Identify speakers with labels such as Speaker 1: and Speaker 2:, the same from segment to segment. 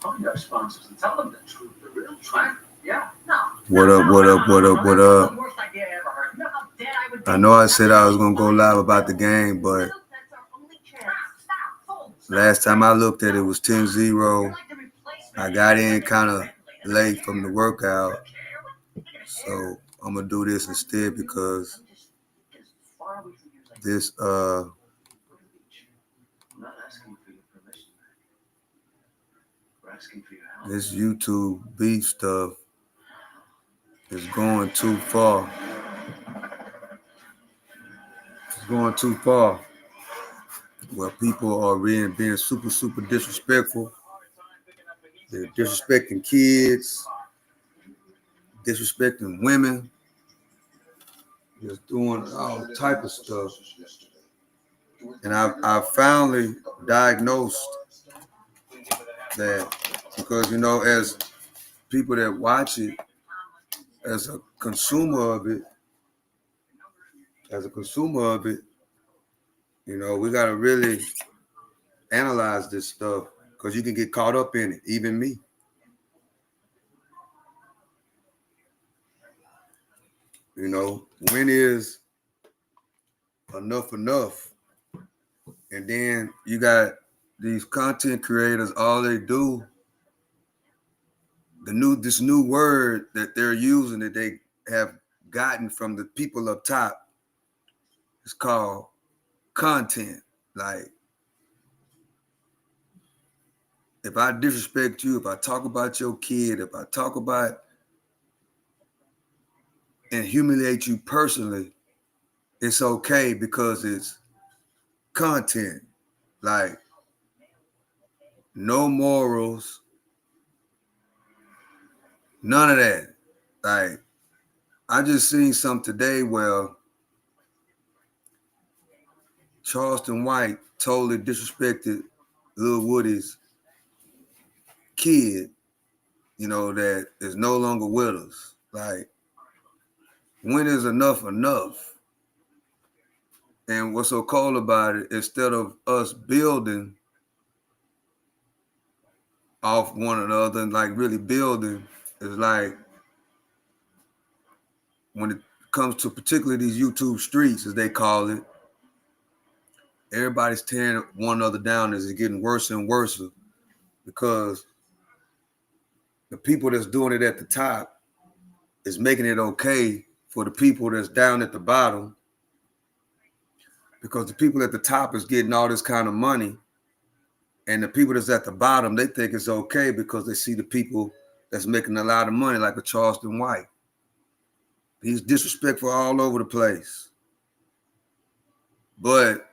Speaker 1: Phone your sponsors and tell them the truth, the real truth. Yeah, no.
Speaker 2: What up, what up, what up, what up? I know I said I was going to go live about the game, but last time I looked at it was 10-0. I got in kind of late from the workout, so I'm going to do this instead because this this YouTube beef stuff is going too far. It's going too far. Where people are being super disrespectful. They're disrespecting kids, disrespecting women, just doing all type of stuff. And I finally diagnosed that because, you know, as people that watch it, as a consumer of it, you know, we got to really analyze this stuff because you can get caught up in it, even me. You know, when is enough? And then you got these content creators, all they do, this new word that they're using that they have gotten from the people up top, it's called content. Like, if I disrespect you, if I talk about your kid, if I talk about and humiliate you personally, it's okay because it's content. Like, no morals, none of that. Like, I just seen something today where Charleston White totally disrespected Lil Woody's kid, you know, that is no longer with us. Like, when is enough? And what's so cool about it, instead of us building off one another and like really building, it's like when it comes to particularly these YouTube streets, as they call it, everybody's tearing one another down as it's getting worse and worse because the people that's doing it at the top is making it okay for the people that's down at the bottom, because the people at the top is getting all this kind of money, and the people that's at the bottom, they think it's okay because they see the people that's making a lot of money, like a Charleston White. He's disrespectful all over the place. But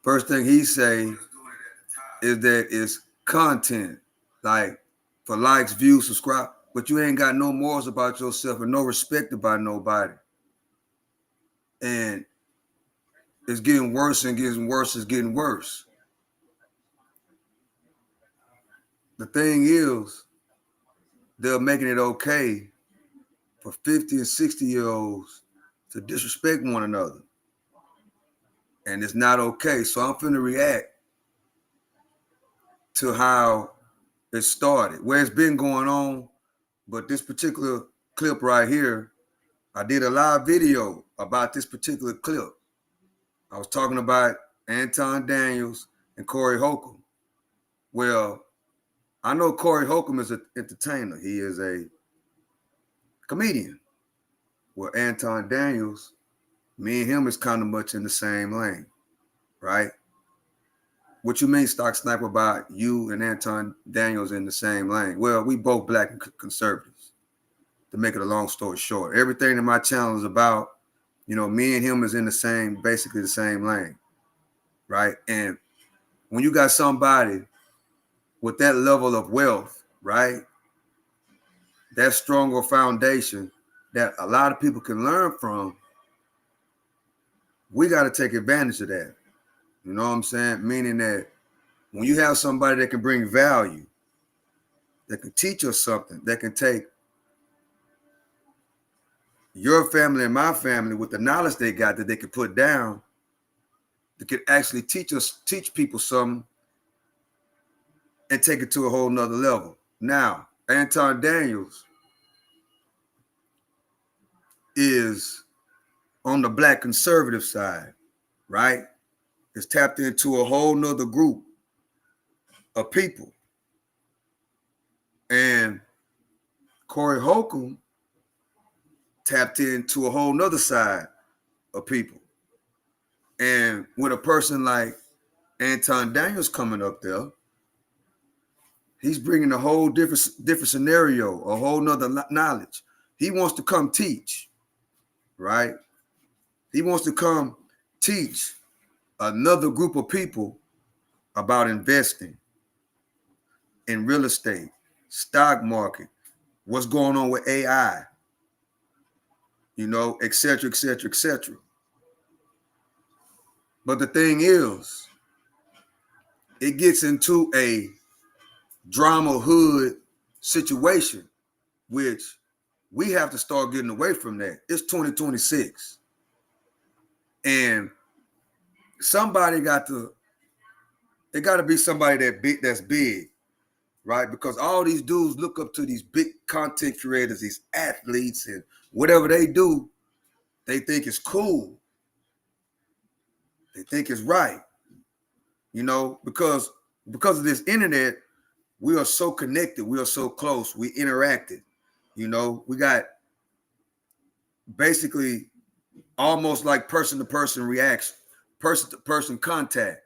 Speaker 2: first thing he say is that it's content, like for likes, views, subscribe, but you ain't got no morals about yourself and no respect about nobody. And it's getting worse and getting worse. It's getting worse. The thing is, they're making it okay for 50 and 60-year-olds to disrespect one another. And it's not okay. So I'm finna react to how it started, where it's been going on. But this particular clip right here, I did a live video about this particular clip. I was talking about Anton Daniels and Corey Holcomb. Well, I know Corey Holcomb is an entertainer. He is a comedian. Well, Anton Daniels, me and him is kind of much in the same lane, right? What you mean, Stock Sniper, about you and Anton Daniels in the same lane? Well, we both black and conservatives, to make it a long story short. Everything in my channel is about, you know, me and him is in the same, basically the same lane, right? And when you got somebody with that level of wealth, right, that stronger foundation that a lot of people can learn from, we got to take advantage of that. You know what I'm saying? Meaning that when you have somebody that can bring value, that can teach us something, that can take your family and my family with the knowledge they got that they could put down, that could actually teach people something and take it to a whole nother level. Now, Anton Daniels is on the black conservative side, right? It's tapped into a whole nother group of people. And Corey Holcomb tapped into a whole nother side of people. And with a person like Anton Daniels coming up there, he's bringing a whole different scenario, a whole nother knowledge. He wants to come teach, right? He wants to come teach another group of people about investing in real estate, stock market, what's going on with AI, et cetera, et cetera, et cetera. But the thing is, it gets into a drama hood situation, which we have to start getting away from that. It's 2026. And it got to be somebody that's big, right? Because all these dudes look up to these big content creators, these athletes, and whatever they do, they think it's cool. They think it's right, because of this internet, we are so connected. We are so close. We interacted. We got basically almost like person-to-person reaction, person-to-person contact,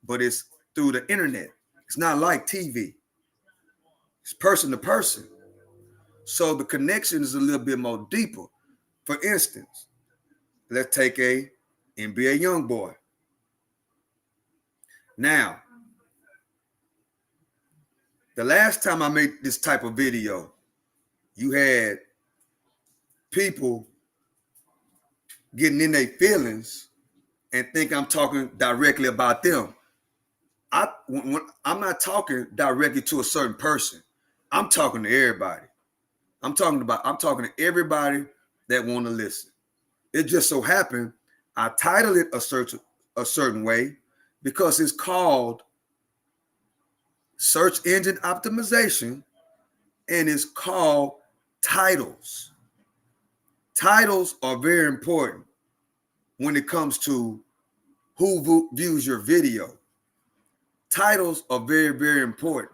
Speaker 2: but it's through the internet. It's not like TV. It's person-to-person. So the connection is a little bit more deeper. For instance, let's take a NBA young boy. Now, the last time I made this type of video, you had people getting in their feelings and think I'm talking directly about them. I'm not talking directly to a certain person. I'm talking to everybody. I'm talking to everybody that want to listen. It just so happened I titled it a certain way because it's called search engine optimization, and it's called titles. Titles are very important when it comes to who views your video. Titles are very, very important.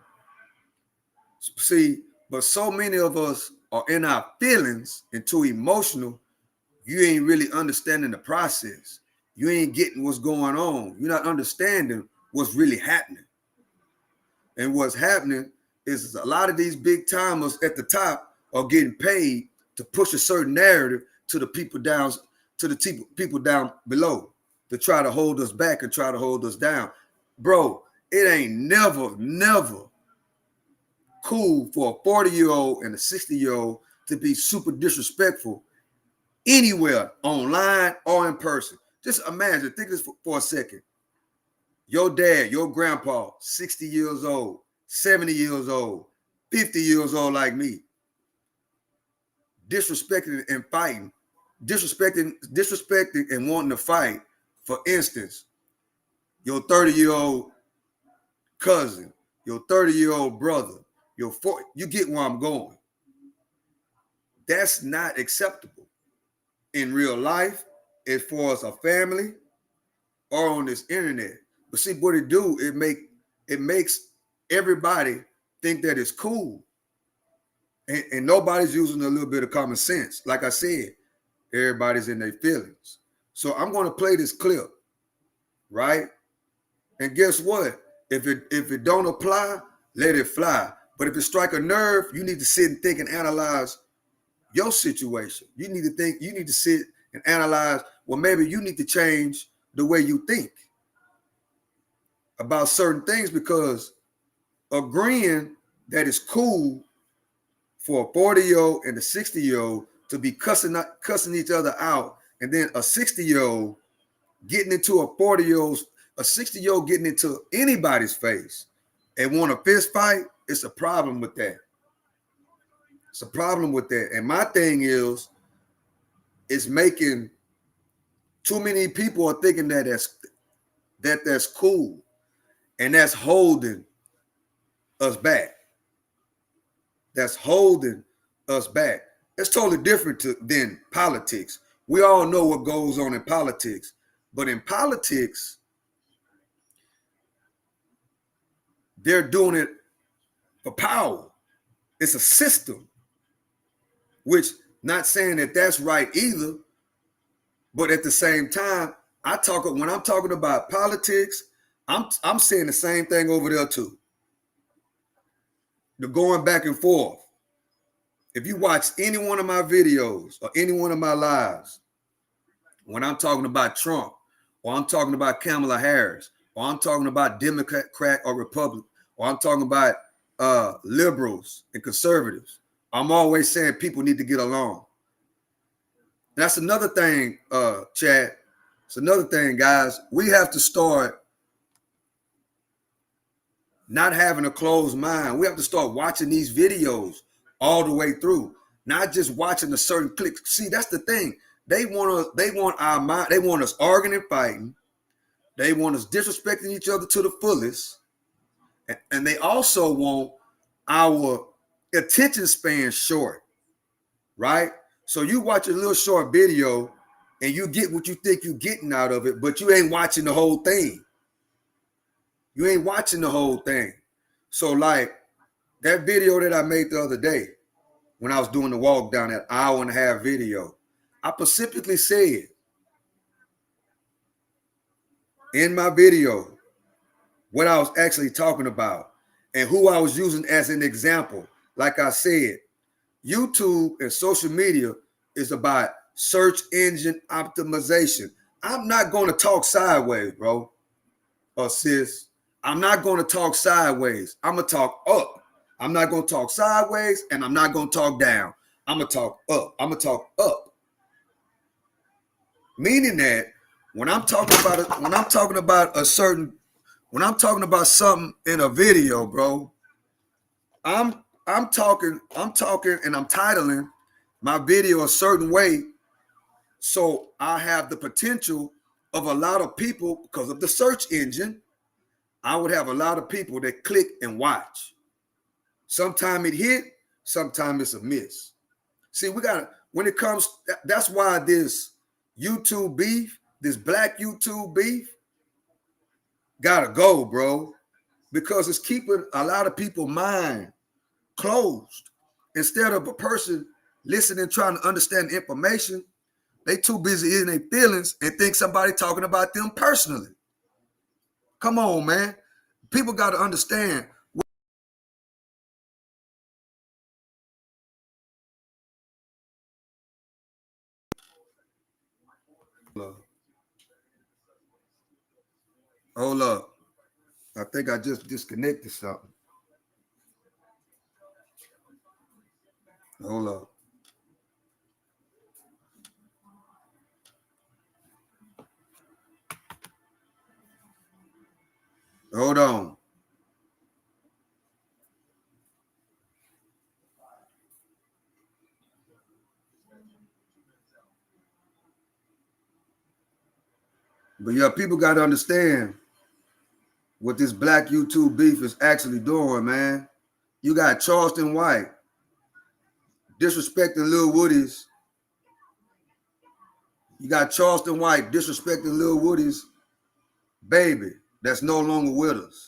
Speaker 2: See, but so many of us are in our feelings and too emotional. You ain't really understanding the process. You ain't getting what's going on. You're not understanding what's really happening. And what's happening is a lot of these big timers at the top are getting paid to push a certain narrative to the people down below, to try to hold us back and try to hold us down. Bro, it ain't never cool for a 40-year-old and a 60-year-old to be super disrespectful anywhere, online or in person. Just imagine, think this for a second. Your dad, your grandpa, 60 years old, 70 years old, 50 years old like me, disrespecting and fighting, disrespecting and wanting to fight. For instance, your 30-year-old cousin, your 30-year-old brother, you get where I'm going. That's not acceptable in real life as far as a family or on this internet. But see what it do, it makes everybody think that it's cool. And nobody's using a little bit of common sense. Like I said, everybody's in their feelings. So I'm going to play this clip, right? And guess what? If it don't apply, let it fly. But if it strike a nerve, you need to sit and think and analyze your situation. You need to sit and analyze, well, maybe you need to change the way you think about certain things, because agreeing that it's cool for a 40-year-old and a 60-year-old to be cussing each other out, and then a 60-year-old getting into a 60-year-old getting into anybody's face and want a fist fight, it's a problem with that. It's a problem with that. And my thing is, it's making too many people are thinking that that's cool. And that's holding us back. That's holding us back. It's totally different than politics. We all know what goes on in politics. But in politics, they're doing it for power. It's a system, which not saying that that's right either, but at the same time, when I'm talking about politics, I'm saying the same thing over there too. The going back and forth. If you watch any one of my videos or any one of my lives, when I'm talking about Trump, or I'm talking about Kamala Harris, or I'm talking about Democrat or Republican, or I'm talking about liberals and conservatives, I'm always saying people need to get along. That's another thing, Chad. It's another thing, guys. We have to start not having a closed mind. We have to start watching these videos all the way through, not just watching a certain clip. See, that's the thing. They want our mind. They want us arguing and fighting. They want us disrespecting each other to the fullest, and they also want our attention span short, right? So you watch a little short video and you get what you think you're getting out of it, but you ain't watching the whole thing. You ain't watching the whole thing. So like that video that I made the other day when I was doing the walk down, that hour and a half video, I specifically said in my video what I was actually talking about and who I was using as an example. Like I said, YouTube and social media is about search engine optimization. I'm not going to talk sideways, bro or sis. I'm not going to talk sideways. I'm going to talk up. I'm not going to talk sideways and I'm not going to talk down. I'm going to talk up. I'm going to talk up. Meaning that when I'm talking about something in a video, bro, I'm talking and I'm titling my video a certain way so I have the potential of a lot of people because of the search engine. I would have a lot of people that click and watch. Sometimes it hit, sometimes it's a miss. See, when it comes, that's why this YouTube beef, this black YouTube beef, gotta go, bro. Because it's keeping a lot of people's mind closed. Instead of a person listening, trying to understand the information, they too busy in their feelings and think somebody talking about them personally. Come on, man. People got to understand. Hold up. I think I just disconnected something. Hold up. Hold on. But yeah, people got to understand what this black YouTube beef is actually doing, man. You got Charleston White disrespecting Lil Woody's. You got Charleston White disrespecting Lil Woody's baby that's no longer with us.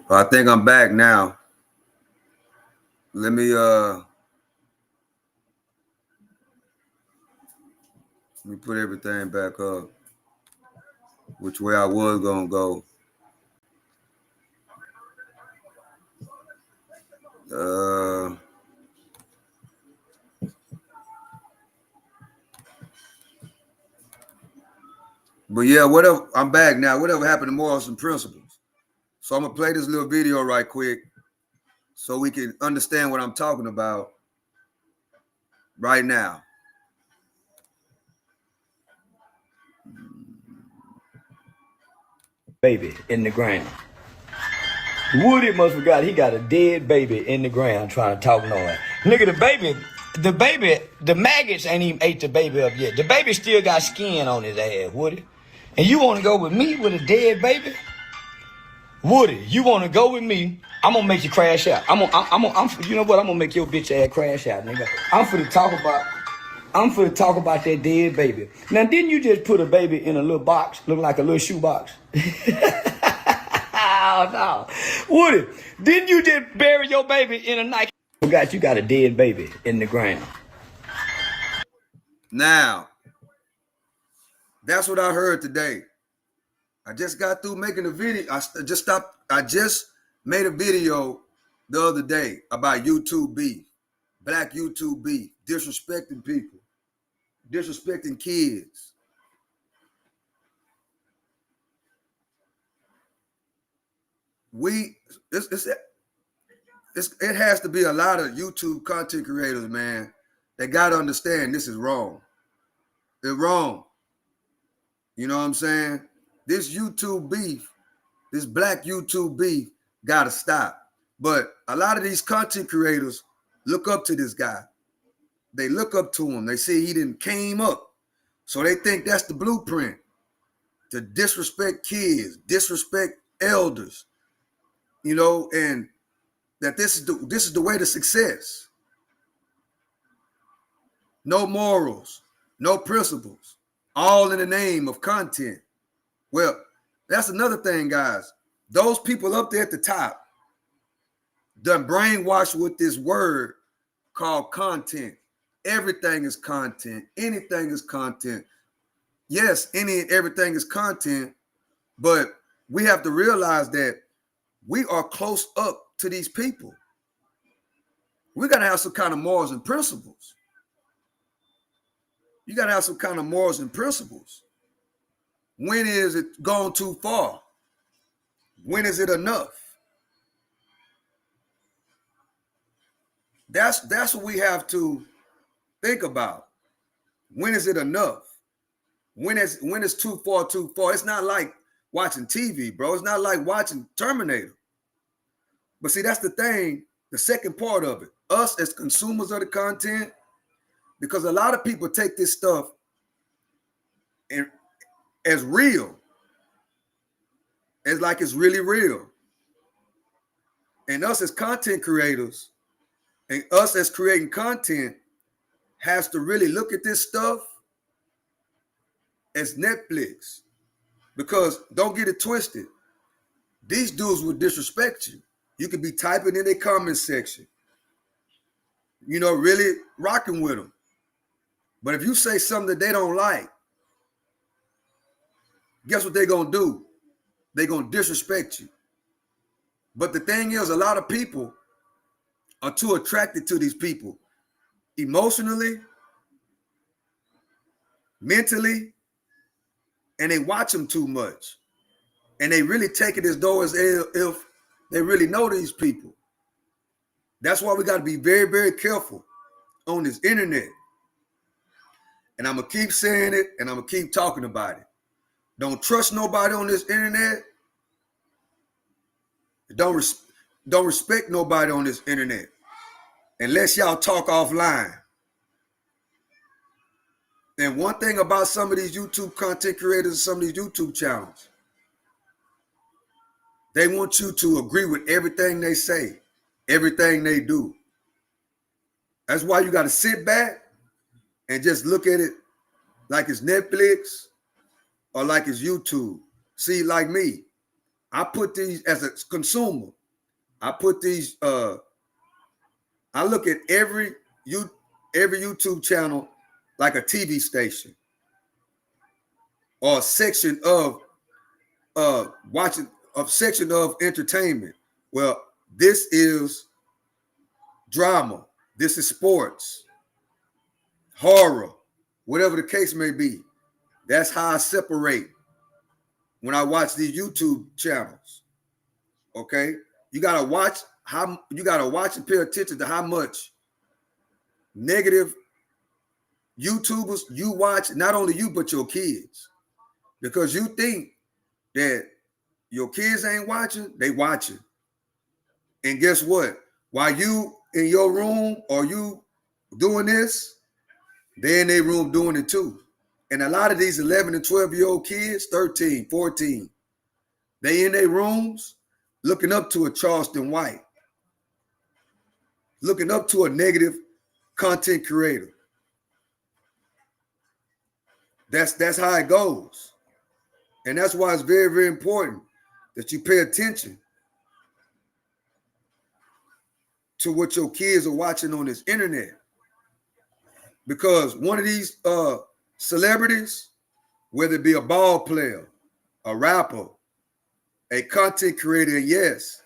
Speaker 2: I think I'm back now. Let me put everything back up. Which way I was gonna go. But yeah, whatever. I'm back now. Whatever happened to morals and principles? So I'm gonna play this little video right quick so we can understand what I'm talking about right now.
Speaker 3: Baby in the ground. Woody must have forgot he got a dead baby in the ground trying to talk noise. Nigga, the maggots ain't even ate the baby up yet. The baby still got skin on his ass, Woody. And you want to go with me with a dead baby? Woody, you want to go with me? I'm gonna make you crash out. You know what? I'm gonna make your bitch ass crash out, nigga. I'm finna talk about that dead baby. Now, didn't you just put a baby in a little box, look like a little shoe box? Oh, no. Woody, didn't you just bury your baby in a Nike? Forgot you got a dead baby in the ground.
Speaker 2: Now, that's what I heard today. I just got through making a video. I just made a video the other day about YouTube beef, black YouTube beef, disrespecting people, disrespecting kids. It has to be a lot of YouTube content creators, man. They got to understand this is wrong. It's wrong. You know what I'm saying? This YouTube beef, this black YouTube beef, got to stop. But a lot of these content creators look up to this guy. They look up to him. They say he didn't came up. So they think that's the blueprint to disrespect kids, disrespect elders, you know, and that this is the way to success. No morals, no principles, all in the name of content. Well, that's another thing, guys. Those people up there at the top done brainwashed with this word called content. Everything is content. Anything is content. Yes, any and everything is content, but we have to realize that we are close up to these people. We got to have some kind of morals and principles. You got to have some kind of morals and principles. When is it gone too far? When is it enough? That's what we have to think about. When is it enough? When is too far, too far? It's not like watching TV, bro. It's not like watching Terminator. But see, that's the thing, the second part of it. Us as consumers of the content, because a lot of people take this stuff as real, as like it's really real. And us as content creators and us as creating content has to really look at this stuff as Netflix. Because don't get it twisted. These dudes will disrespect you. You could be typing in their comment section, you know, really rocking with them. But if you say something that they don't like, guess what they're going to do? They're going to disrespect you. But the thing is, a lot of people are too attracted to these people emotionally, mentally, and they watch them too much. And they really take it as though as if they really know these people. That's why we got to be very, very careful on this internet. And I'm going to keep saying it, and I'm going to keep talking about it. Don't trust nobody on this internet. Don't respect nobody on this internet unless y'all talk offline. And one thing about some of these YouTube content creators and some of these YouTube channels, they want you to agree with everything they say, everything they do. That's why you got to sit back and just look at it like it's Netflix or like it's YouTube. See, like me, I put these as a consumer. I put these. I look at every YouTube channel like a TV station or a section of watching a section of entertainment. Well, this is drama. This is sports, horror, whatever the case may be. That's how I separate when I watch these YouTube channels. Okay, you gotta watch and pay attention to how much negative YouTubers you watch, not only you but your kids, because you think that your kids ain't watching, they watching. And guess what? While you in your room or you doing this, they in their room doing it too. And a lot of these 11 and 12-year-old kids, 13, 14, they in their rooms looking up to a Charleston White, looking up to a negative content creator. That's how it goes. And that's why it's very, very important that you pay attention to what your kids are watching on this internet. Because one of these celebrities, whether it be a ball player, a rapper, a content creator, yes,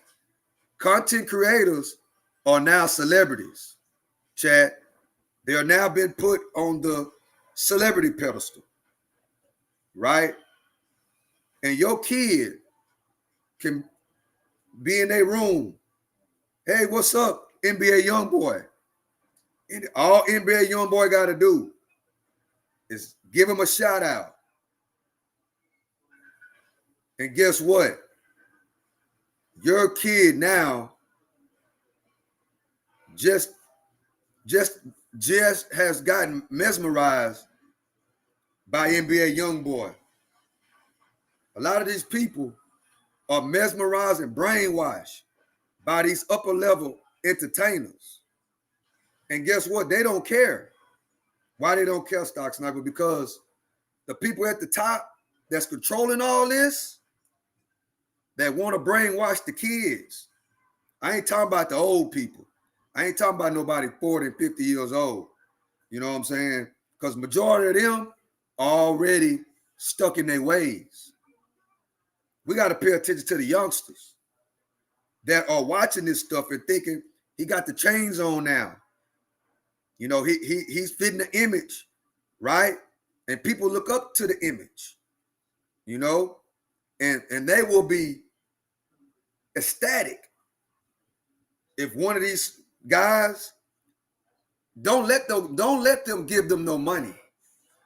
Speaker 2: content creators are now celebrities, chat. They are now been put on the celebrity pedestal, right? And your kid can be in their room. Hey, what's up, NBA Youngboy? And all NBA Youngboy got to do is give him a shout out. And guess what? Your kid now just has gotten mesmerized by NBA Youngboy. A lot of these people are mesmerized and brainwashed by these upper level entertainers. And guess what? They don't care. Why they don't care, Stock Sniper? Because the people at the top that's controlling all this, that want to brainwash the kids. I ain't talking about the old people. I ain't talking about nobody 40 and 50 years old. You know what I'm saying? Because majority of them are already stuck in their ways. We got to pay attention to the youngsters that are watching this stuff and thinking he got the chains on now. You know, he's fitting the image, right? And people look up to the image, you know, and they will be ecstatic if one of these guys don't let them give them no money.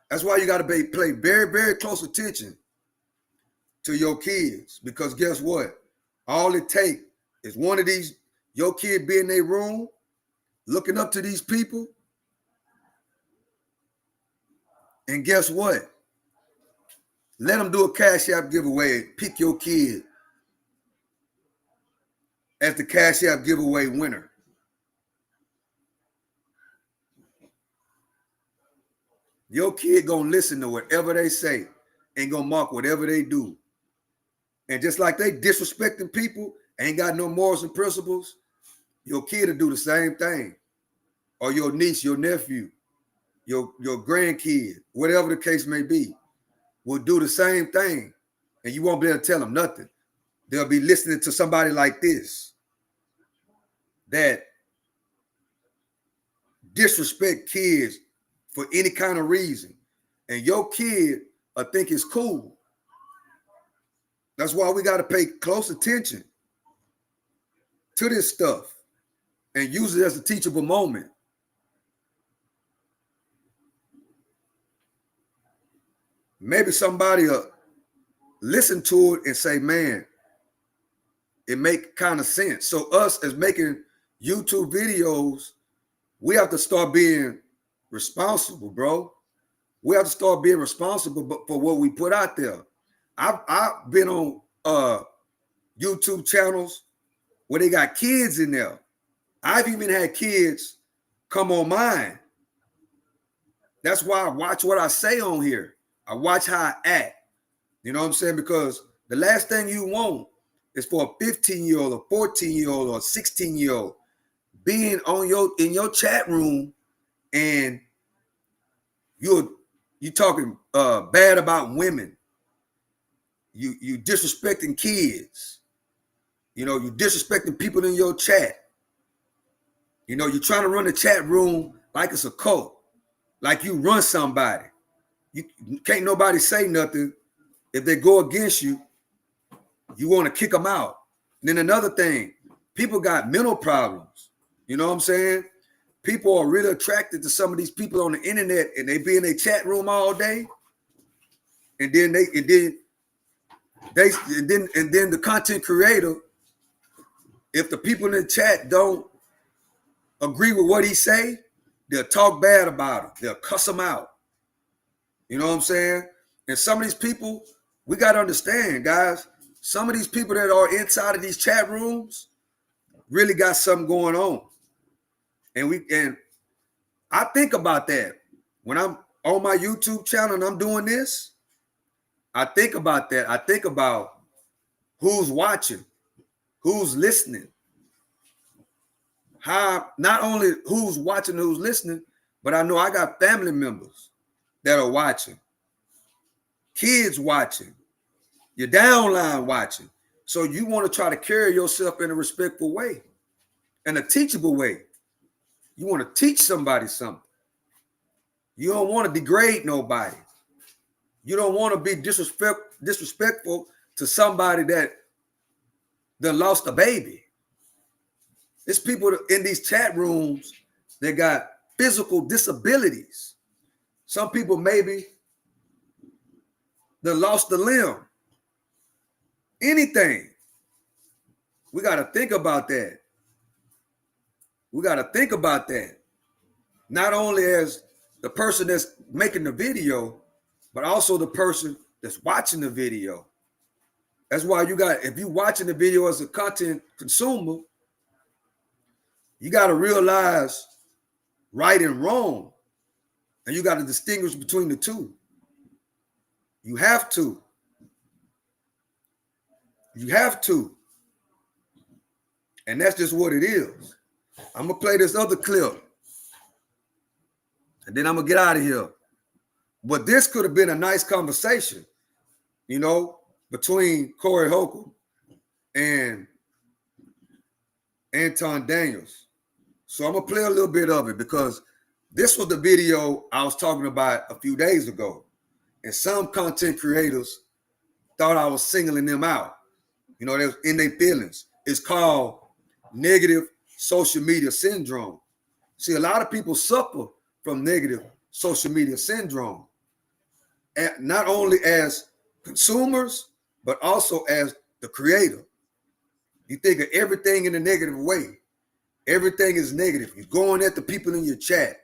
Speaker 2: That's why you got to pay very, very close attention to your kids, because guess what? All it takes is one of these, your kid be in their room looking up to these people. And guess what? Let them do a Cash App giveaway. Pick your kid as the Cash App giveaway winner. Your kid gonna listen to whatever they say and gonna mark whatever they do. And just like they disrespecting people, ain't got no morals and principles, your kid will do the same thing. Or your niece, your nephew, your grandkid, whatever the case may be, will do the same thing. And you won't be able to tell them nothing. They'll be listening to somebody like this that disrespect kids for any kind of reason. And your kid will think it's cool. That's why we got to pay close attention to this stuff and use it as a teachable moment. Maybe somebody will listen to it and say, man, it make kind of sense. So us as making YouTube videos, we have to start being responsible, bro. We have to start being responsible for what we put out there. I've been on YouTube channels where they got kids in there. I've even had kids come on mine. That's why I watch what I say on here. I watch how I act. You know what I'm saying? Because the last thing you want is for a 15-year-old, a 14-year-old, or a 16-year-old being in your chat room, and you talking bad about women. You disrespecting kids. You disrespecting people in your chat. You're trying to run the chat room like it's a cult, like you run somebody. You can't nobody say nothing. If they go against you, you want to kick them out. And then another thing, people got mental problems. You know what I'm saying? People are really attracted to some of these people on the internet, and they be in their chat room all day. And then the content creator, if the people in the chat don't agree with what he say, they'll talk bad about him. They'll cuss him out. You know what I'm saying? And some of these people, we got to understand, guys, some of these people that are inside of these chat rooms really got something going on. And I think about that. When I'm on my YouTube channel and I'm doing this, I think about that. I think about who's watching, who's listening, how not only who's watching, who's listening, but I know I got family members that are watching, kids watching, your downline watching. So you want to try to carry yourself in a respectful way, in a teachable way. You want to teach somebody something. You don't want to degrade nobody. You don't want to be disrespectful to somebody that lost a baby. There's people in these chat rooms that got physical disabilities. Some people maybe that lost a limb. Anything. We got to think about that. We got to think about that. Not only as the person that's making the video, but also the person that's watching the video. That's why if you're watching the video as a content consumer, you got to realize right and wrong. And you got to distinguish between the two. You have to. You have to. And that's just what it is. I'm going to play this other clip. And then I'm going to get out of here. But this could have been a nice conversation, between Corey Holcomb and Anton Daniels. So I'm going to play a little bit of it because this was the video I was talking about a few days ago. And some content creators thought I was singling them out. They was in their feelings. It's called negative social media syndrome. See, a lot of people suffer from negative social media syndrome. And not only as consumers, but also as the creator. You think of everything in a negative way. Everything is negative. You're going at the people in your chat.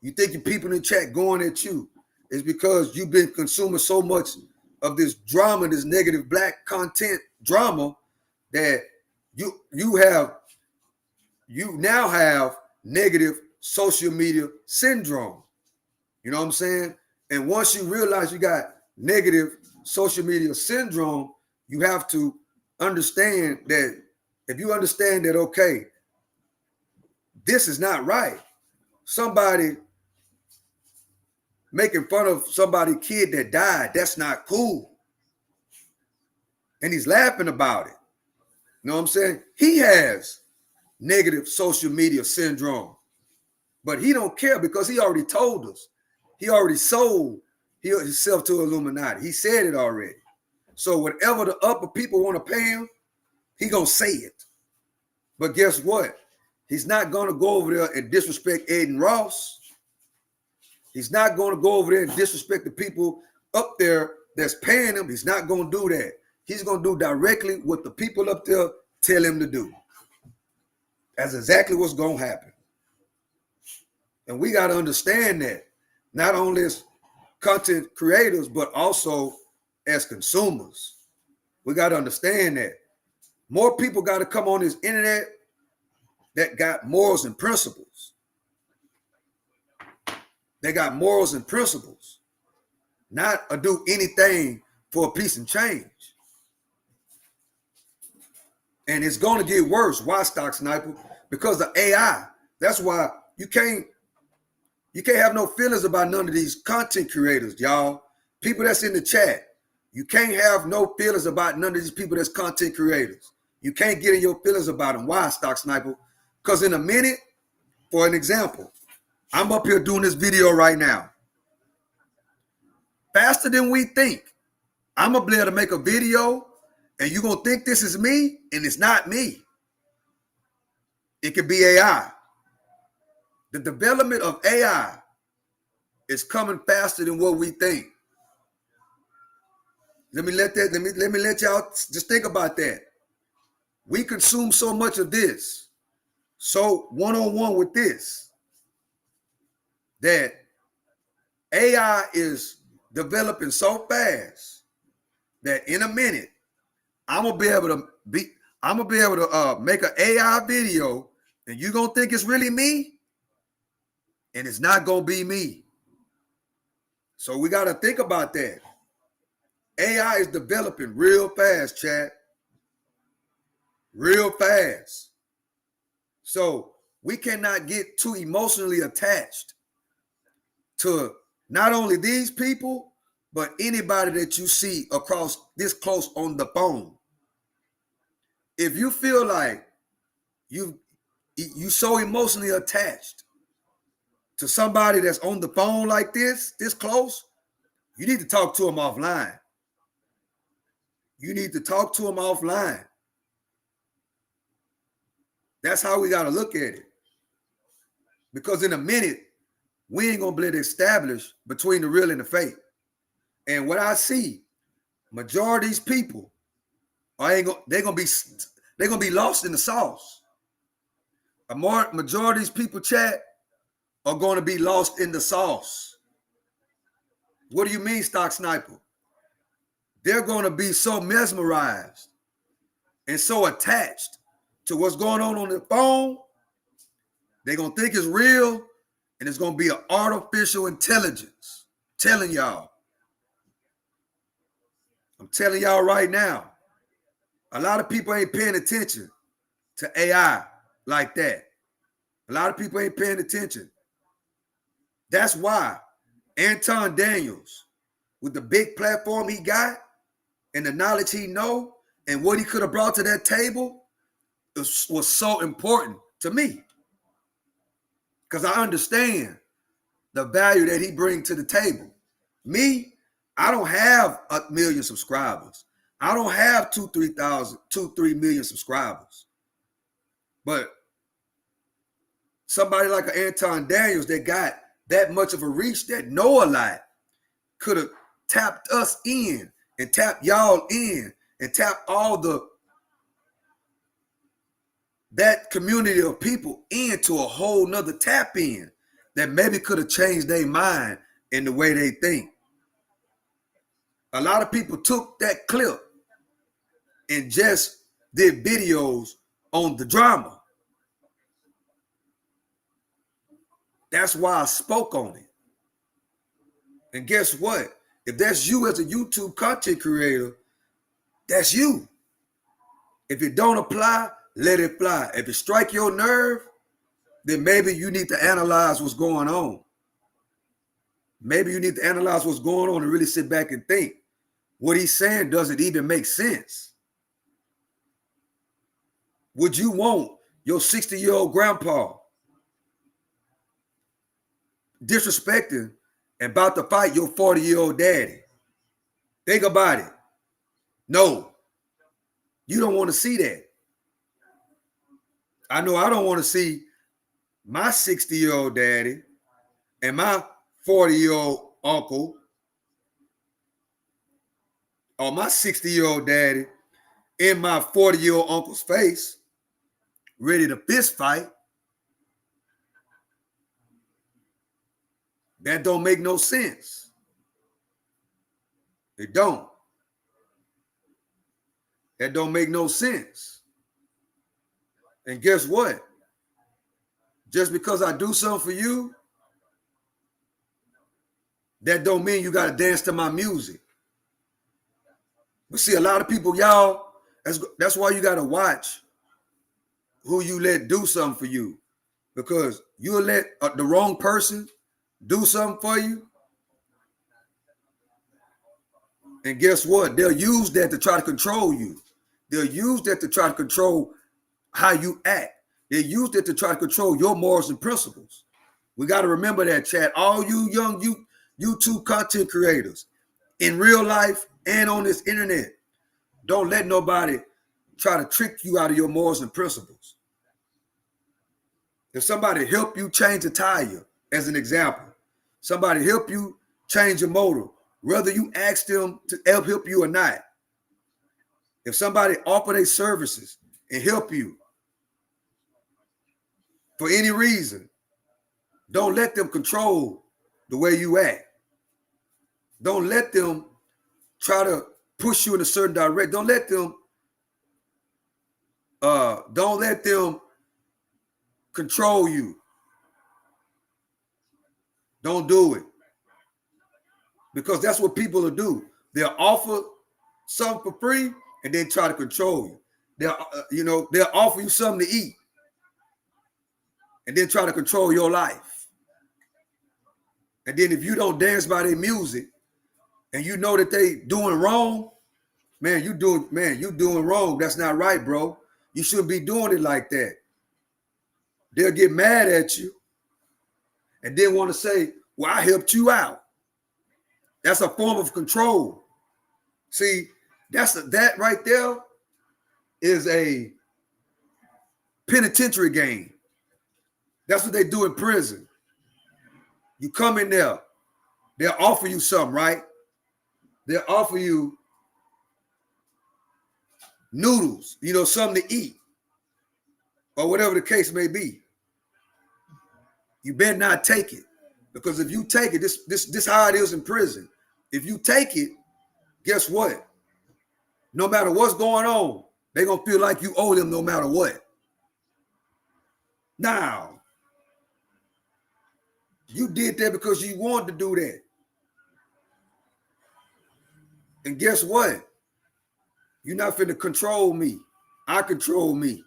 Speaker 2: You think your people in the chat going at you. It's because you've been consuming so much of this drama, this negative black content drama, that you now have negative social media syndrome. You know what I'm saying? And once you realize you got negative social media syndrome, you have to understand that if you understand that, okay, this is not right. Somebody making fun of somebody's kid that died, that's not cool. And he's laughing about it. You know what I'm saying? He has negative social media syndrome, but he don't care because he already told us. He already sold himself to Illuminati. He said it already. So whatever the upper people want to pay him, he gonna say it. But guess what? He's not gonna go over there and disrespect Ed and Ross. He's not gonna go over there and disrespect the people up there that's paying him. He's not gonna do that. He's gonna do directly what the people up there tell him to do. That's exactly what's gonna happen. And we gotta understand that, not only as content creators, but also as consumers. We gotta understand that. More people gotta come on this internet that got morals and principles. They got morals and principles, not do anything for a piece of change. And it's going to get worse. Why, Stock Sniper? Because of AI. That's why you can't have no feelings about none of these content creators, y'all. People that's in the chat. You can't have no feelings about none of these people that's content creators. You can't get in your feelings about them. Why, Stock Sniper? Because in a minute, for an example, I'm up here doing this video right now. Faster than we think. I'm going to be able to make a video and you're going to think this is me, and it's not me. It could be AI. The development of AI is coming faster than what we think. Let me let y'all just think about that. We consume so much of this, so one-on-one with this, that AI is developing so fast that in a minute, I'm gonna be able to make an AI video, and you're gonna think it's really me, and it's not gonna be me. So we gotta think about that. AI is developing real fast, chat. Real fast. So we cannot get too emotionally attached to not only these people, but anybody that you see across this close on the phone. If you feel like you so emotionally attached to somebody that's on the phone like this close, you need to talk to them offline. You need to talk to them offline. That's how we got to look at it. Because in a minute, we ain't going to be able to establish between the real and the fake. And what I see, majority of these people, they're going to be lost in the sauce. Majority of these people, chat, are going to be lost in the sauce. What do you mean, Stock Sniper? They're going to be so mesmerized and so attached to what's going on the phone. They're going to think it's real, and it's going to be an artificial intelligence. Telling y'all. I'm telling y'all right now, a lot of people ain't paying attention to AI like that. A lot of people ain't paying attention. That's why Anton Daniels, with the big platform he got and the knowledge he know and what he could have brought to that table was so important to me. Because I understand the value that he brings to the table. Me, I don't have 1 million subscribers. I don't have 3 million subscribers. But somebody like an Anton Daniels that got that much of a reach, that know a lot, could have tapped us in and tapped y'all in and tapped all that community of people into a whole nother tap in that maybe could have changed their mind in the way they think. A lot of people took that clip and just did videos on the drama. That's why I spoke on it. And guess what? If that's you as a YouTube content creator, that's you. If it don't apply, let it fly. If it strike your nerve, then maybe you need to analyze what's going on. Maybe you need to analyze what's going on and really sit back and think. What he's saying doesn't even make sense. Would you want your 60-year-old grandpa disrespecting and about to fight your 40-year-old daddy? Think about it. No, you don't want to see that. I know I don't want to see my 60-year-old daddy and my 40-year-old uncle or my 60-year-old daddy in my 40-year-old uncle's face, ready to fist fight. That don't make no sense. It don't. That don't make no sense. And guess what? Just because I do something for you, that don't mean you got to dance to my music. But see, a lot of people, y'all, that's why you got to watch who you let do something for you, because you'll let the wrong person do something for you. And guess what? They'll use that to try to control you. They'll use that to try to control how you act. They use it to try to control your morals and principles. We got to remember that, chat. All you young YouTube content creators in real life and on this internet, don't let nobody try to trick you out of your morals and principles. If somebody help you change a tire, as an example, somebody help you change a motor, whether you ask them to help you or not, if somebody offer their services and help you for any reason, don't let them control the way you act. Don't let them try to push you in a certain direction. Don't let them control you. Don't do it. Because that's what people will do. They'll offer something for free and then try to control you. They'll offer you something to eat and then try to control your life. And then if you don't dance by their music and you know that they doing wrong, you doing wrong. That's not right, bro. You shouldn't be doing it like that. They'll get mad at you and then want to say, well, I helped you out. That's a form of control. See, that right there is a penitentiary game. That's what they do in prison. You come in there, they'll offer you something, right? They'll offer you noodles, something to eat, or whatever the case may be. You better not take it, because if you take it, this how it is in prison. If you take it, guess what? No matter what's going on, they're gonna feel like you owe them no matter what. Now, you did that because you wanted to do that. And guess what? You're not finna control me. I control me.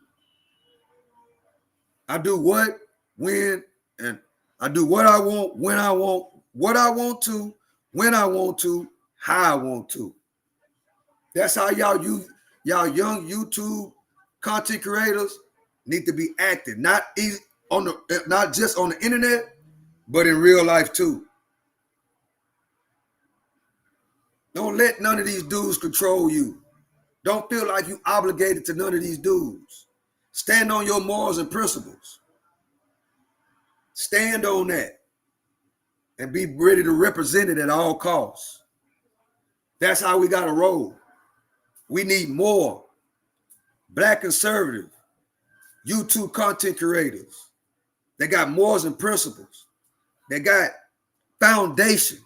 Speaker 2: I do what, when, and I do what I want, when I want, what I want to, when I want to, how I want to. That's how y'all young YouTube content creators need to be acting, not just on the internet, but in real life too. Don't let none of these dudes control you. Don't feel like you obligated to none of these dudes. Stand on your morals and principles. Stand on that and be ready to represent it at all costs. That's how we got to roll. We need more Black conservative YouTube content creators. They got morals and principles. They got foundation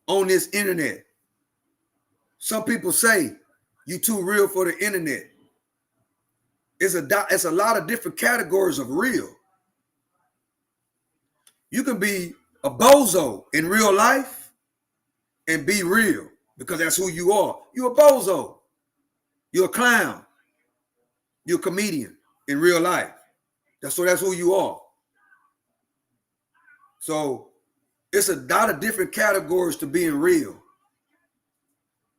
Speaker 2: on this internet. Some people say you too real for the internet. It's a lot of different categories of real. You can be a bozo in real life and be real because that's who you are. You're a bozo. You're a clown. You're a comedian in real life. That's who you are. So it's a lot of different categories to being real.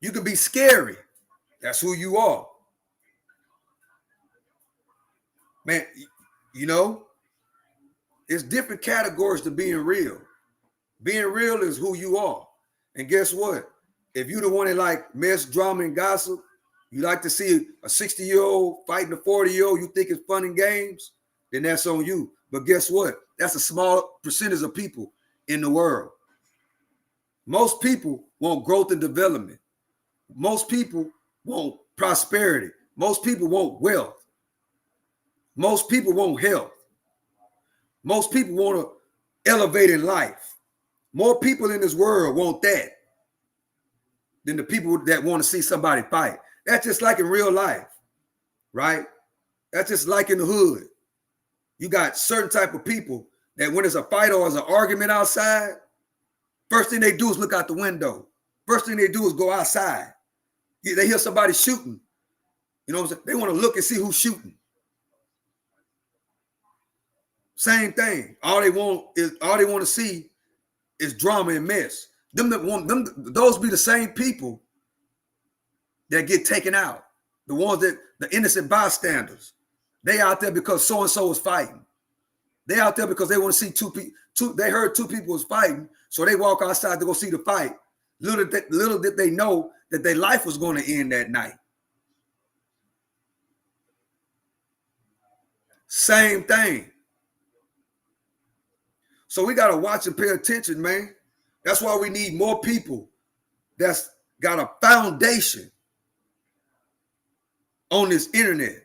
Speaker 2: You can be scary. That's who you are. Man, it's different categories to being real. Being real is who you are. And guess what? If you're the one that like mess, drama, and gossip, you like to see a 60-year-old fighting a 40-year-old, you think it's fun and games, then that's on you. But guess what? That's a small percentage of people in the world. Most people want growth and development. Most people want prosperity. Most people want wealth. Most people want health. Most people want to elevate in life. More people in this world want that than the people that want to see somebody fight. That's just like in real life, right? That's just like in the hood. You got certain type of people that when there's a fight or there's an argument outside, first thing they do is look out the window. First thing they do is go outside. They hear somebody shooting. You know what I'm saying? They want to look and see who's shooting. Same thing. All they want to see is drama and mess. Those be the same people that get taken out. The ones that the innocent bystanders. They out there because so and so is fighting. They out there because they want to see two people. They heard two people was fighting, so they walk outside to go see the fight. Little did they know that their life was going to end that night. Same thing. So we got to watch and pay attention, man. That's why we need more people that's got a foundation on this internet.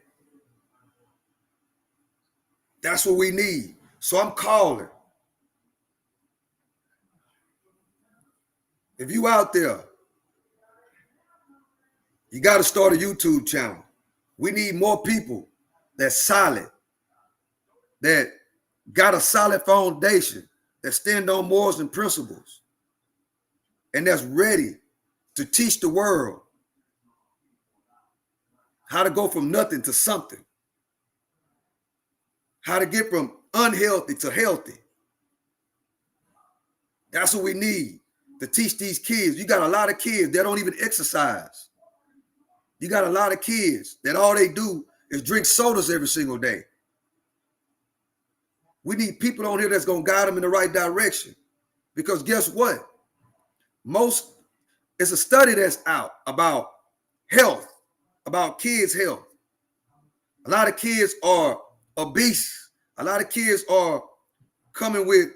Speaker 2: That's what we need. So I'm calling. If you out there, you got to start a YouTube channel. We need more people that's solid, that got a solid foundation, that stand on morals and principles, and that's ready to teach the world how to go from nothing to something, how to get from unhealthy to healthy. That's what we need to teach these kids. You got a lot of kids that don't even exercise. You got a lot of kids that all they do is drink sodas every single day. We need people on here that's going to guide them in the right direction. Because guess what? It's a study that's out about health, about kids' health. A lot of kids are obese. A lot of kids are coming with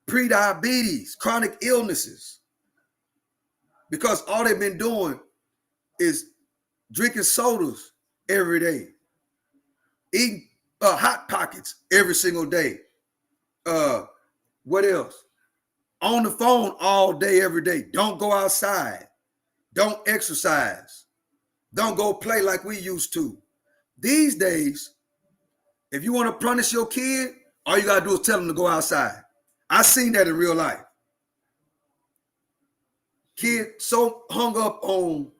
Speaker 2: prediabetes, chronic illnesses. Because all they've been doing is drinking sodas every day, eating Hot Pockets every single day. What else? On the phone all day, every day. Don't go outside. Don't exercise. Don't go play like we used to. These days, if you want to punish your kid, all you got to do is tell them to go outside. I seen that in real life. Kid so hung up on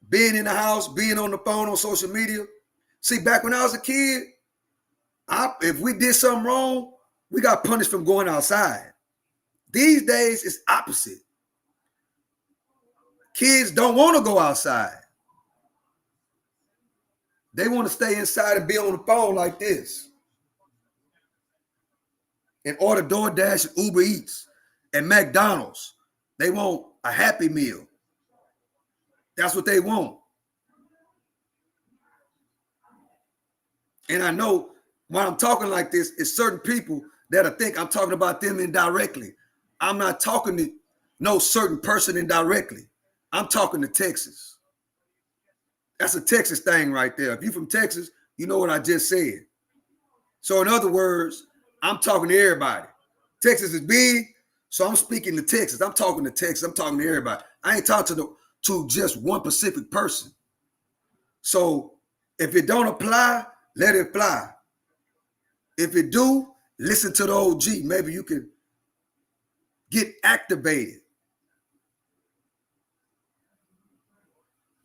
Speaker 2: being in the house, being on the phone, on social media. See, back when I was a kid, if we did something wrong, we got punished from going outside. These days, it's opposite. Kids don't want to go outside. They want to stay inside and be on the phone like this. And order DoorDash and Uber Eats and McDonald's. They want a Happy Meal. That's what they want. And I know when I'm talking like this, it's certain people that think I'm talking about them indirectly. I'm not talking to no certain person indirectly. I'm talking to Texas. That's a Texas thing right there. If you're from Texas, you know what I just said. So in other words, I'm talking to everybody. Texas is big, so I'm speaking to Texas. I'm talking to Texas. I'm talking to everybody. I ain't talking to just one specific person. So if it don't apply, let it fly. If it do, listen to the OG. Maybe you can get activated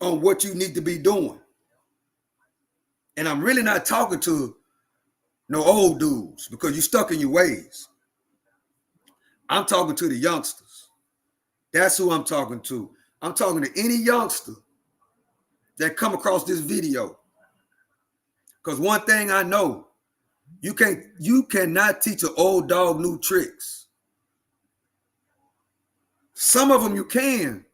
Speaker 2: on what you need to be doing. And I'm really not talking to no old dudes because you're stuck in your ways. I'm talking to the youngsters. That's who I'm talking to. I'm talking to any youngster that come across this video. Because one thing I know, you cannot teach an old dog new tricks. Some of them you can,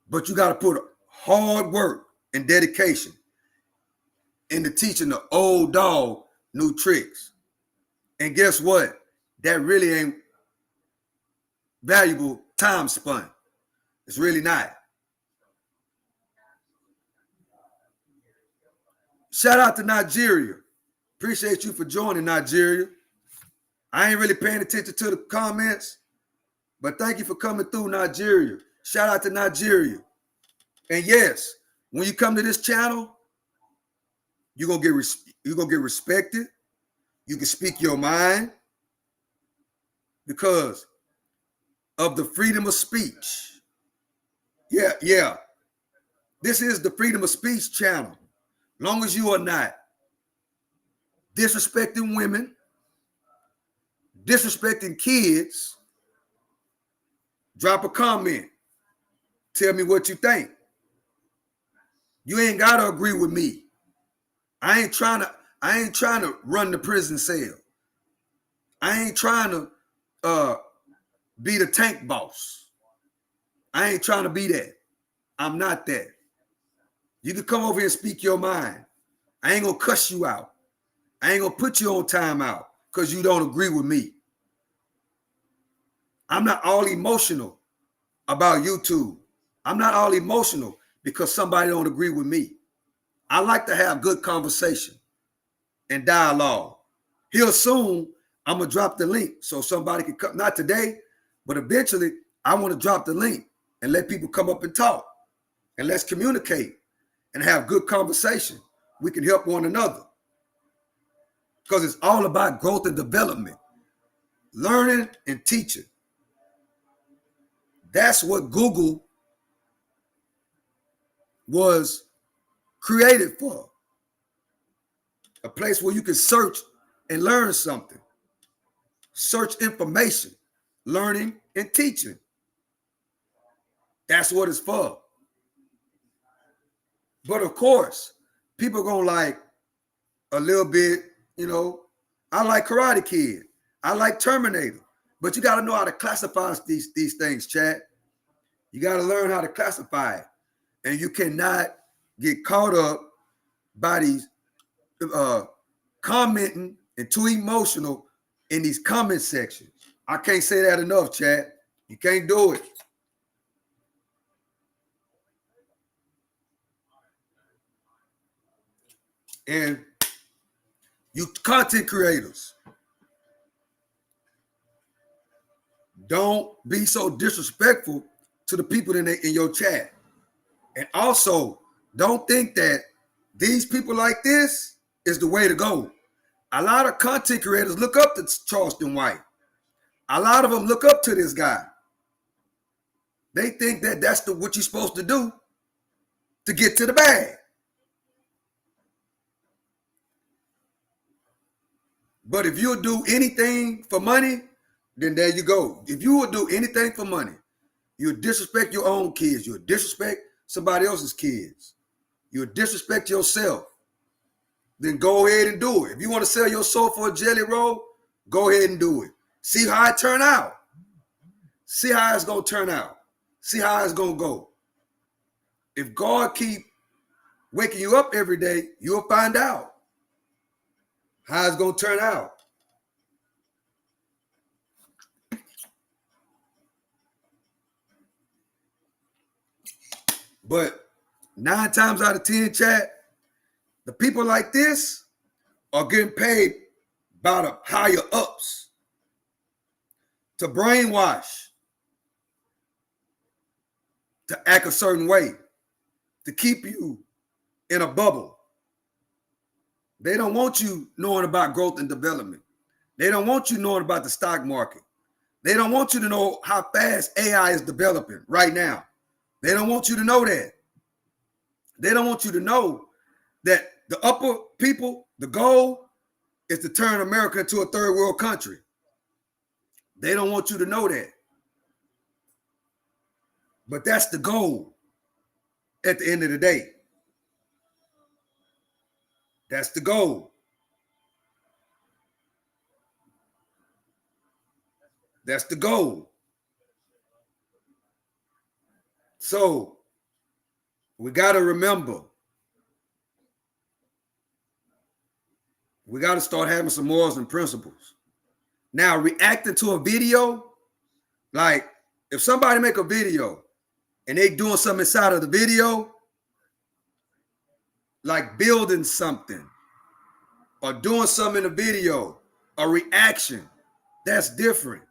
Speaker 2: but you got to put hard work and dedication into teaching the old dog new tricks. And guess what? That really ain't valuable time spent. It's really not. Shout out to Nigeria. Appreciate you for joining, Nigeria. I ain't really paying attention to the comments, but thank you for coming through, Nigeria. Shout out to Nigeria. And yes, when you come to this channel, you're gonna get respected. You can speak your mind because of the freedom of speech. Yeah. This is the freedom of speech channel. Long as you are not disrespecting women, disrespecting kids, drop a comment. Tell me what you think. You ain't gotta agree with me. I ain't trying to run the prison cell. I ain't trying to be the tank boss. I ain't trying to be that. I'm not that. You can come over here and speak your mind. I ain't gonna cuss you out. I ain't gonna put you on timeout because you don't agree with me. I'm not all emotional about YouTube. I'm not all emotional because somebody don't agree with me. I like to have good conversation and dialogue. Here soon, I'm gonna drop the link so somebody can come. Not today, but eventually, I want to drop the link and let people come up and talk. And let's communicate and have good conversation. We can help one another. Because it's all about growth and development. Learning and teaching. That's what Google was created for. A place where you can search and learn something. Search information, learning and teaching. That's what it's for. But of course, people gonna like a little bit, I like Karate Kid. I like Terminator. But you got to know how to classify these things, Chad. You got to learn how to classify it. And you cannot get caught up by these commenting and too emotional in these comment sections. I can't say that enough, Chad. You can't do it. And you content creators, don't be so disrespectful to the people in your chat. And also, don't think that these people like this is the way to go. A lot of content creators look up to Charleston White. A lot of them look up to this guy. They think that that's what you're supposed to do to get to the bag. But if you'll do anything for money, then there you go. If you will do anything for money, you'll disrespect your own kids. You'll disrespect somebody else's kids. You'll disrespect yourself. Then go ahead and do it. If you want to sell your soul for a jelly roll, go ahead and do it. See how it turn out. See how it's going to turn out. See how it's going to go. If God keep waking you up every day, you'll find out how it's going to turn out. But 9 times out of 10, Chad, the people like this are getting paid by the higher ups to brainwash, to act a certain way, to keep you in a bubble. They don't want you knowing about growth and development. They don't want you knowing about the stock market. They don't want you to know how fast AI is developing right now. They don't want you to know that. They don't want you to know that the upper people, the goal is to turn America into a third world country. They don't want you to know that. But that's the goal at the end of the day. That's the goal. That's the goal. So we got to remember, we got to start having some morals and principles. Now, reacting to a video, like if somebody make a video and they doing something inside of the video, like building something or doing something in the video, a reaction, that's different.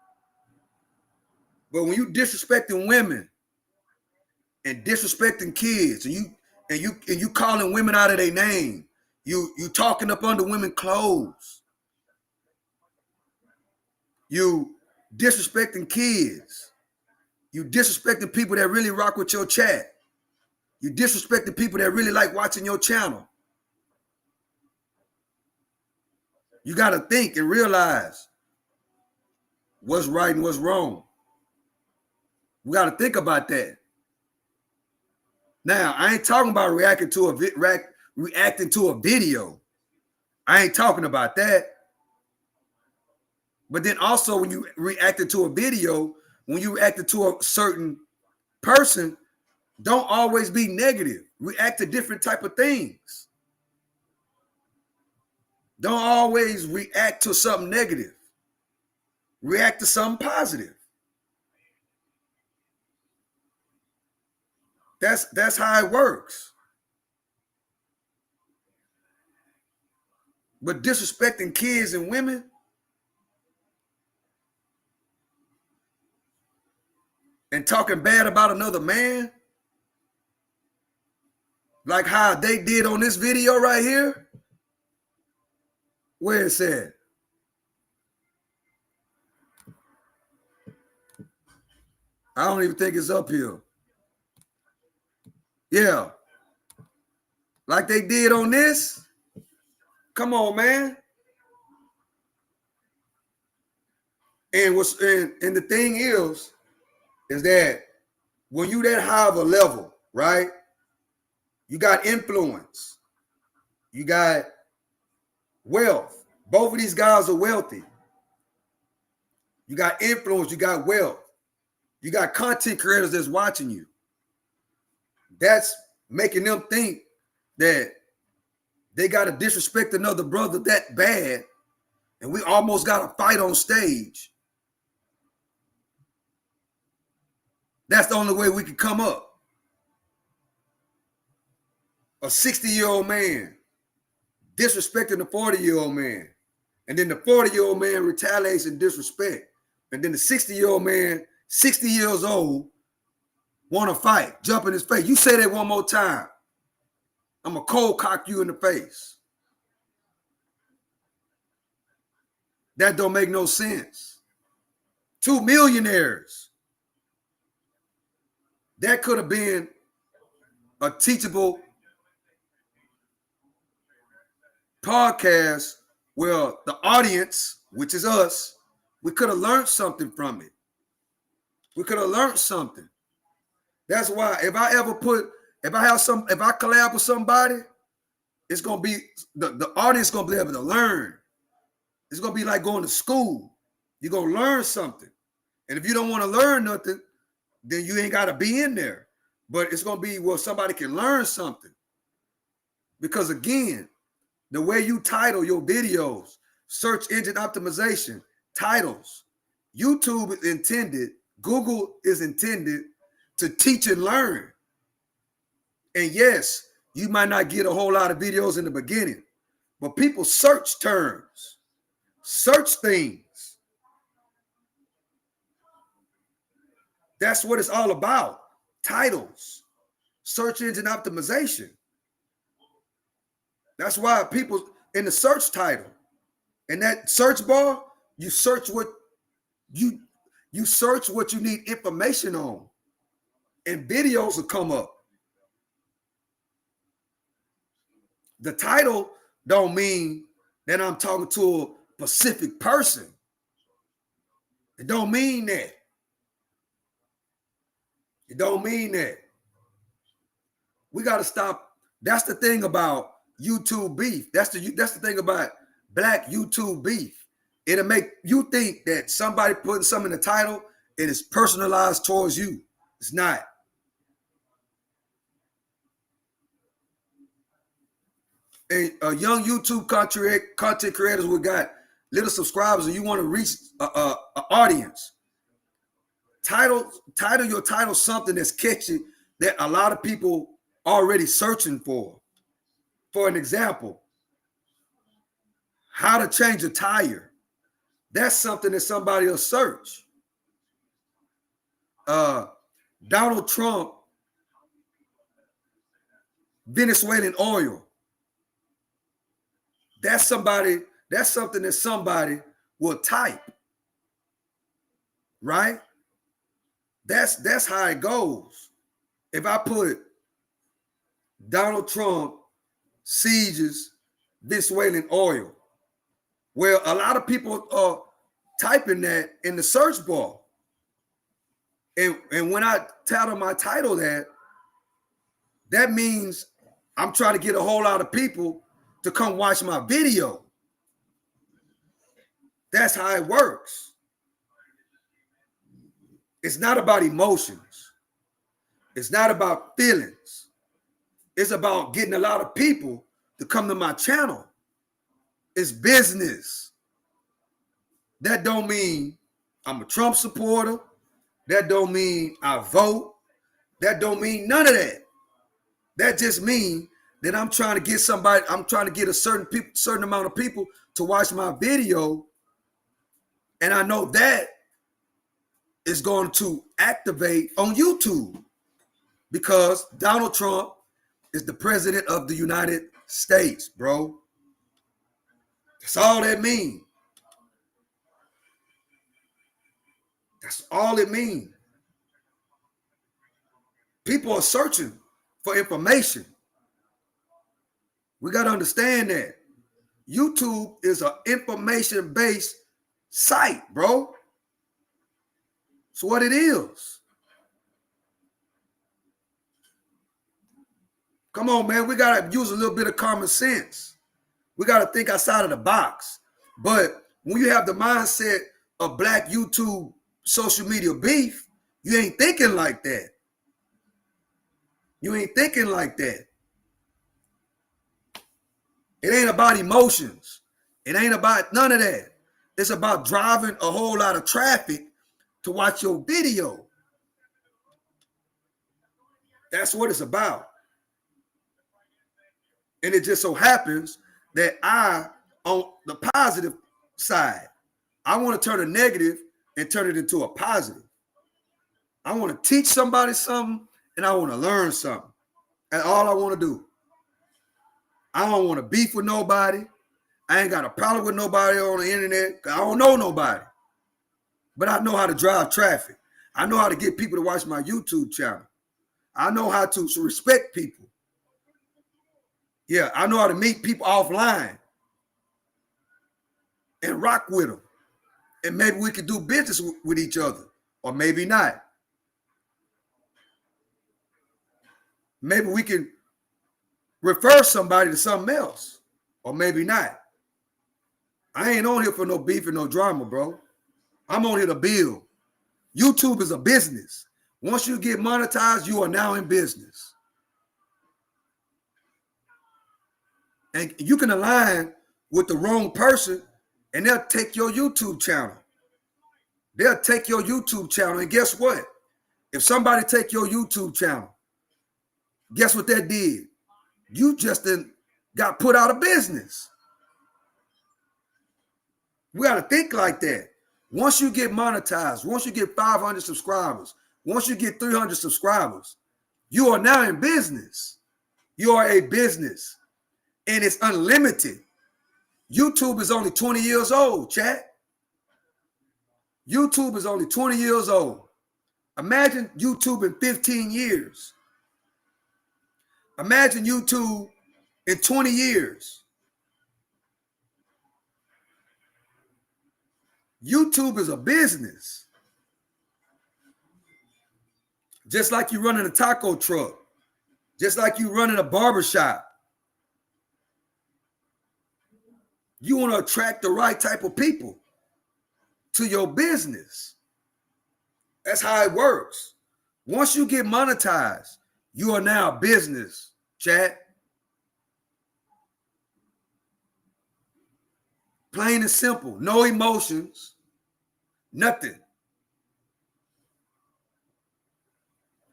Speaker 2: But when you disrespecting women and disrespecting kids, and you calling women out of their name, you talking up under women's clothes, you disrespecting kids, you disrespecting people that really rock with your chat, you disrespecting people that really like watching your channel. You got to think and realize what's right and what's wrong. We got to think about that. Now, I ain't talking about reacting to a video. I ain't talking about that. But then also when you reacted to a video, when you reacted to a certain person, don't always be negative. React to different type of things. Don't always react to something negative. React to something positive. That's how it works. But disrespecting kids and women, and talking bad about another man, like how they did on this video right here, where it said, I don't even think it's up here. Yeah. Like they did on this. Come on, man. And the thing is that when you that high of a level, right? You got influence. You got wealth. Both of these guys are wealthy. You got influence. You got wealth. You got content creators that's watching you. That's making them think that they got to disrespect another brother that bad, and we almost got a fight on stage. That's the only way we can come up. A 60-year-old man disrespecting the 40-year-old man, and then the 40-year-old man retaliates and disrespect, and then the 60-year-old man, 60 years old, want to fight, jump in his face. You say that one more time, I'm going to cold cock you in the face. That don't make no sense. 2 millionaires. That could have been a teachable podcast where the audience, which is us, we could have learned something from it. We could have learned something. That's why if I collab with somebody, it's gonna be the audience gonna be able to learn. It's gonna be like going to school. You're gonna learn something. And if you don't want to learn nothing, then you ain't gotta be in there. But it's gonna be where somebody can learn something. Because again, the way you title your videos, search engine optimization, titles, YouTube is intended, Google is intended to teach and learn. And yes, you might not get a whole lot of videos in the beginning, but people search terms, search things. That's what it's all about. Titles, search engine optimization. That's why people in the search title, in that search bar, you search what you need information on, and videos will come up. The title don't mean that I'm talking to a specific person. It don't mean that. It don't mean that. We got to stop. That's the thing about YouTube beef. That's the thing about black YouTube beef. It'll make you think that somebody putting something in the title, it is personalized towards you. It's not. And a young YouTube content creators who got little subscribers and you want to reach an audience, title your title something that's catchy that a lot of people already searching for. For an example, how to change a tire. That's something that somebody will search. Donald Trump, Venezuelan oil. That's something that somebody will type. Right? That's how it goes. If I put Donald Trump sieges Venezuelan oil, well, a lot of people typing that in the search bar. And when I title my title that means I'm trying to get a whole lot of people to come watch my video. That's how it works. It's not about emotions. It's not about feelings. It's about getting a lot of people to come to my channel. It's business. That don't mean I'm a Trump supporter. That don't mean I vote. That don't mean none of that. That just means that I'm trying to get a certain amount of people to watch my video. And I know that is going to activate on YouTube because Donald Trump is the president of the United States, bro. That's all that means. That's all it means. People are searching for information. We got to understand that. YouTube is an information-based site, bro. It's what it is. Come on, man. We got to use a little bit of common sense. We got to think outside of the box. But when you have the mindset of black YouTube social media beef, you ain't thinking like that. You ain't thinking like that. It ain't about emotions. It ain't about none of that. It's about driving a whole lot of traffic to watch your video. That's what it's about. And it just so happens that on the positive side, I want to turn a negative and turn it into a positive. I want to teach somebody something and I want to learn something. That's all I want to do. I don't want to beef with nobody. I ain't got a problem with nobody on the internet. I don't know nobody. But I know how to drive traffic. I know how to get people to watch my YouTube channel. I know how to respect people. Yeah, I know how to meet people offline and rock with them. And maybe we could do business with each other, or maybe not. Maybe we can refer somebody to something else, or maybe not. I ain't on here for no beef and no drama, bro. I'm on here to build. YouTube is a business. Once you get monetized, you are now in business. And you can align with the wrong person and they'll take your YouTube channel. They'll take your YouTube channel. And guess what? If somebody take your YouTube channel, guess what that did? You just got put out of business. We got to think like that. Once you get monetized, once you get 500 subscribers, once you get 300 subscribers, you are now in business. You are a business. And it's unlimited. YouTube is only 20 years old, chat. YouTube is only 20 years old. Imagine YouTube in 15 years. Imagine YouTube in 20 years. YouTube is a business. Just like you running a taco truck. Just like you running a barbershop. You want to attract the right type of people to your business. That's how it works. Once you get monetized, you are now a business, chat. Plain and simple. No emotions. Nothing.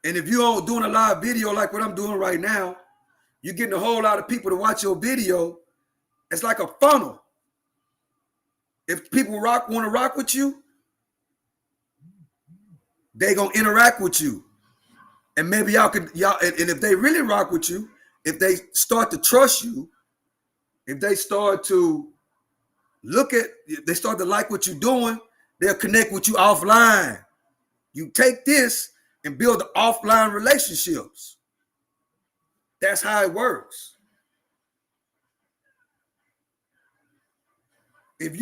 Speaker 2: And if you're doing a live video like what I'm doing right now, you're getting a whole lot of people to watch your video. It's like a funnel. If people want to rock with you, they gonna interact with you. And maybe and if they really rock with you, if they start to trust you, if they start to they start to like what you're doing, they'll connect with you offline. You take this and build offline relationships. That's how it works. If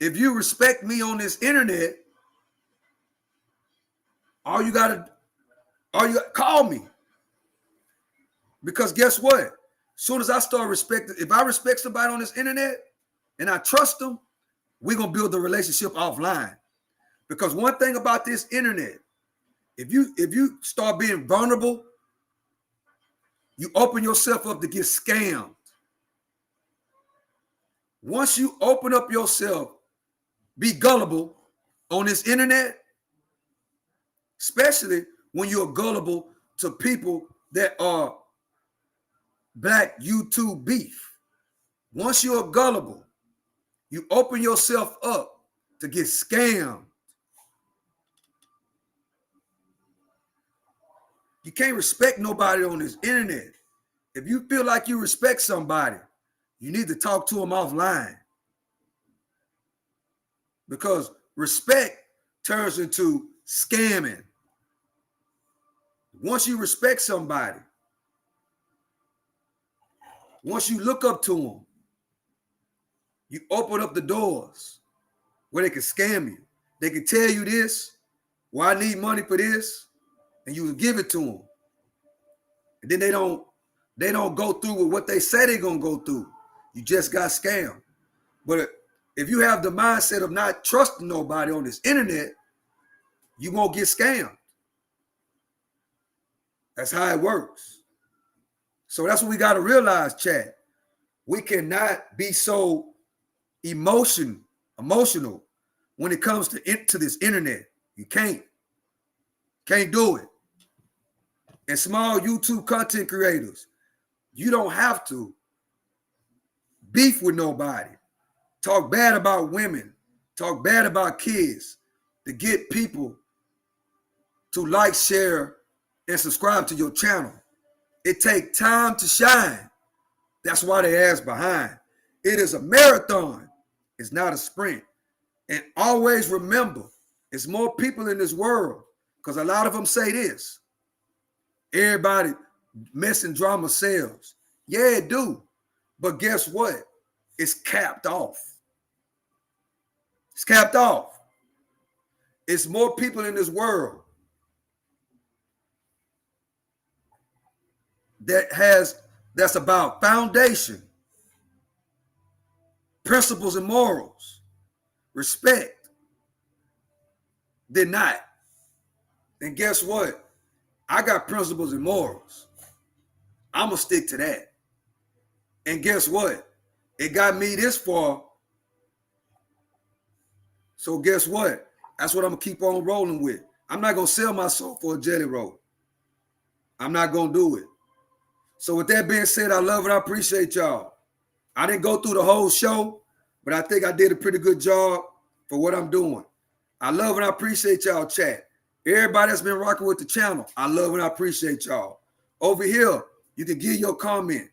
Speaker 2: If you respect me on this internet, all you gotta call me. Because guess what? As soon as I start respecting, if I respect somebody on this internet and I trust them, we're gonna build the relationship offline. Because one thing about this internet, if you start being vulnerable, you open yourself up to get scammed. Once you open up yourself, be gullible on this internet, especially when you're gullible to people that are black YouTube beef. Once you're gullible, you open yourself up to get scammed. You can't respect nobody on this internet. If you feel like you respect somebody, you need to talk to them offline. Because respect turns into scamming. Once you respect somebody, once you look up to them, you open up the doors where they can scam you. They can tell you this, well, I need money for this, and you will give it to them. And then they don't go through with what they say they're gonna go through. You just got scammed. But if you have the mindset of not trusting nobody on this internet, you won't get scammed. That's how it works. So that's what we got to realize, chat. We cannot be so emotional when it comes to this internet. You can't do it. And small YouTube content creators, you don't have to beef with nobody, talk bad about women, talk bad about kids to get people to like, share, and subscribe to your channel. It takes time to shine. That's why they ass behind. It is a marathon. It's not a sprint. And always remember, it's more people in this world, because a lot of them say this. Everybody mess and drama sells. Yeah, it do. But guess what? It's capped off. It's capped off. It's more people in this world that's about foundation, principles and morals, respect, than not. And guess what? I got principles and morals. I'm going to stick to that. And guess what? It got me this far. So guess what? That's what I'm going to keep on rolling with. I'm not going to sell my soul for a jelly roll. I'm not going to do it. So with that being said, I love and I appreciate y'all. I didn't go through the whole show, but I think I did a pretty good job for what I'm doing. I love and I appreciate y'all, chat. Everybody that's been rocking with the channel, I love and I appreciate y'all. Over here, you can give your comment.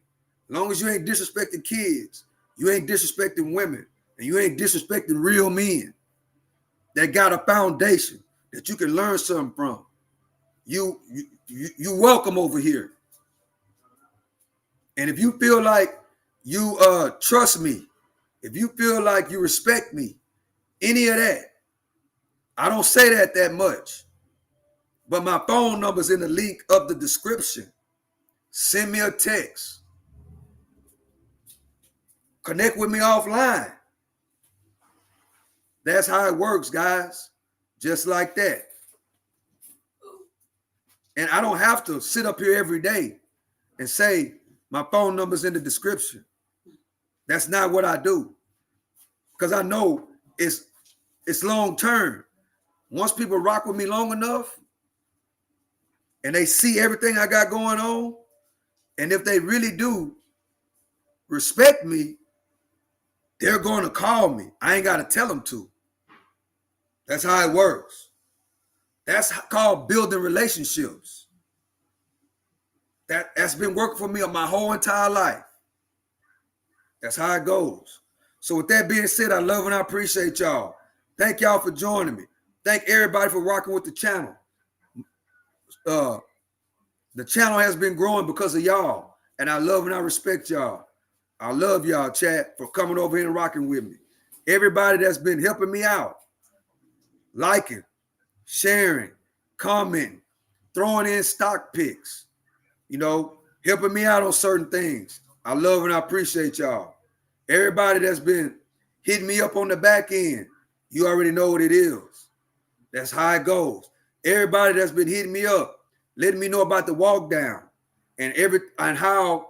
Speaker 2: As long as you ain't disrespecting kids, you ain't disrespecting women, and you ain't disrespecting real men that got a foundation that you can learn something from. You welcome over here. And if you feel like you trust me, if you feel like you respect me, any of that, I don't say that much. But my phone number's in the link of the description. Send me a text. Connect with me offline. That's how it works, guys. Just like that. And I don't have to sit up here every day and say my phone number's in the description. That's not what I do. Because I know it's long term. Once people rock with me long enough and they see everything I got going on, and if they really do respect me, they're going to call me. I ain't got to tell them to. That's how it works. That's called building relationships. That's been working for me my whole entire life. That's how it goes. So with that being said, I love and I appreciate y'all. Thank y'all for joining me. Thank everybody for rocking with the channel. The channel has been growing because of y'all, and I love and I respect y'all. I love y'all, chat, for coming over here and rocking with me. everybody that's been helping me out, liking, sharing, commenting, throwing in stock picks, you know, helping me out on certain things. I love and I appreciate y'all. Everybody that's been hitting me up on the back end, you already know what it is. That's how it goes. Everybody that's been hitting me up, letting me know about the walk down and how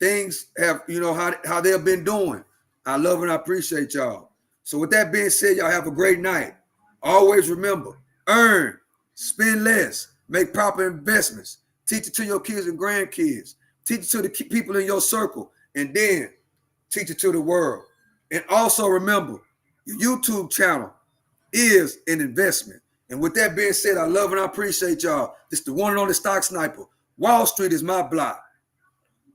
Speaker 2: things have, you know, how they have been doing. I love and I appreciate y'all. So with that being said, y'all have a great night. Always remember, earn, spend less, make proper investments, teach it to your kids and grandkids, teach it to the people in your circle, and then teach it to the world. And also remember, your YouTube channel is an investment. And with that being said, I love and I appreciate y'all. This is the one and only Stock Sniper. Wall Street is my block.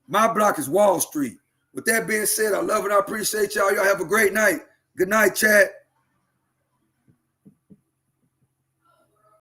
Speaker 2: My block is Wall Street. With that being said, I love and I appreciate y'all. Y'all have a great night. Good night, chat.